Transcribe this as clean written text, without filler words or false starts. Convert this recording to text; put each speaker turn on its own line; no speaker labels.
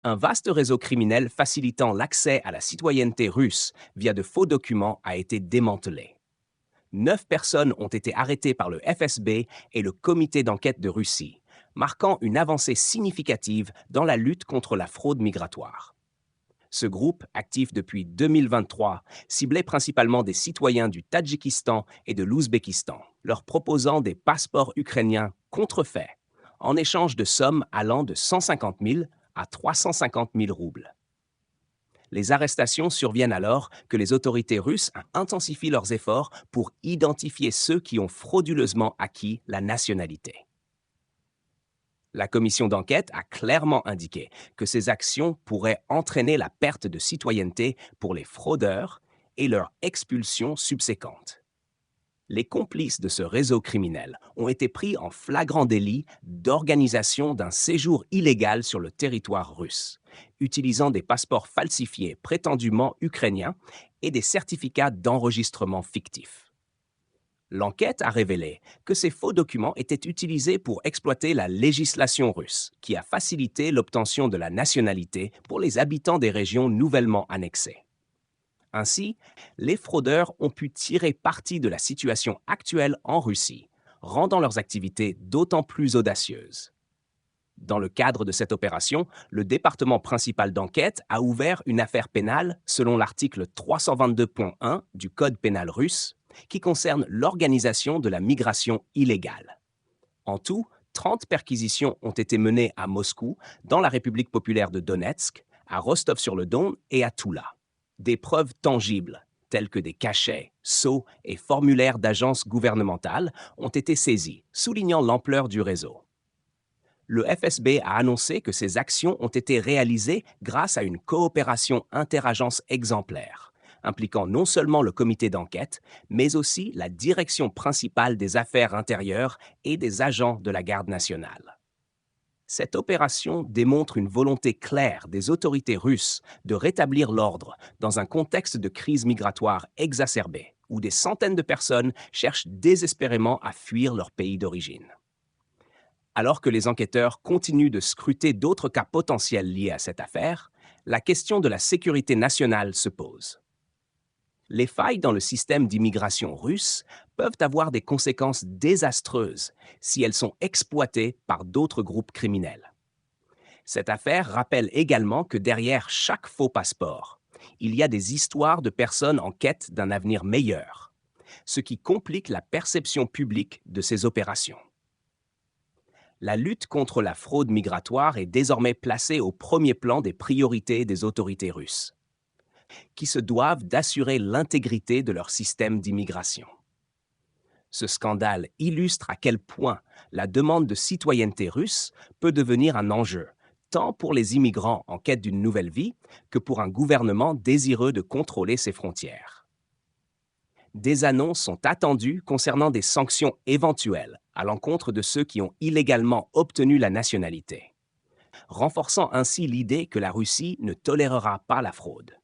Un vaste réseau criminel facilitant l'accès à la citoyenneté russe via de faux documents a été démantelé. 9 personnes ont été arrêtées par le FSB et le Comité d'enquête de Russie, marquant une avancée significative dans la lutte contre la fraude migratoire. Ce groupe, actif depuis 2023, ciblait principalement des citoyens du Tadjikistan et de l'Ouzbékistan, leur proposant des passeports ukrainiens contrefaits, en échange de sommes allant de 150 000 à 350 000 roubles. Les arrestations surviennent alors que les autorités russes intensifient leurs efforts pour identifier ceux qui ont frauduleusement acquis la nationalité. La commission d'enquête a clairement indiqué que ces actions pourraient entraîner la perte de citoyenneté pour les fraudeurs et leur expulsion subséquente. Les complices de ce réseau criminel ont été pris en flagrant délit d'organisation d'un séjour illégal sur le territoire russe, utilisant des passeports falsifiés prétendument ukrainiens et des certificats d'enregistrement fictifs. L'enquête a révélé que ces faux documents étaient utilisés pour exploiter la législation russe, qui a facilité l'obtention de la nationalité pour les habitants des régions nouvellement annexées. Ainsi, les fraudeurs ont pu tirer parti de la situation actuelle en Russie, rendant leurs activités d'autant plus audacieuses. Dans le cadre de cette opération, le département principal d'enquête a ouvert une affaire pénale selon l'article 322.1 du Code pénal russe, qui concerne l'organisation de la migration illégale. En tout, 30 perquisitions ont été menées à Moscou, dans la République populaire de Donetsk, à Rostov-sur-le-Don et à Toula. Des preuves tangibles, telles que des cachets, sceaux et formulaires d'agences gouvernementales, ont été saisies, soulignant l'ampleur du réseau. Le FSB a annoncé que ces actions ont été réalisées grâce à une coopération interagences exemplaire, impliquant non seulement le comité d'enquête, mais aussi la direction principale des affaires intérieures et des agents de la garde nationale. Cette opération démontre une volonté claire des autorités russes de rétablir l'ordre dans un contexte de crise migratoire exacerbée, où des centaines de personnes cherchent désespérément à fuir leur pays d'origine. Alors que les enquêteurs continuent de scruter d'autres cas potentiels liés à cette affaire, la question de la sécurité nationale se pose. Les failles dans le système d'immigration russe peuvent avoir des conséquences désastreuses si elles sont exploitées par d'autres groupes criminels. Cette affaire rappelle également que derrière chaque faux passeport, il y a des histoires de personnes en quête d'un avenir meilleur, ce qui complique la perception publique de ces opérations. La lutte contre la fraude migratoire est désormais placée au premier plan des priorités des autorités russes, qui se doivent d'assurer l'intégrité de leur système d'immigration. Ce scandale illustre à quel point la demande de citoyenneté russe peut devenir un enjeu, tant pour les immigrants en quête d'une nouvelle vie que pour un gouvernement désireux de contrôler ses frontières. Des annonces sont attendues concernant des sanctions éventuelles à l'encontre de ceux qui ont illégalement obtenu la nationalité, renforçant ainsi l'idée que la Russie ne tolérera pas la fraude.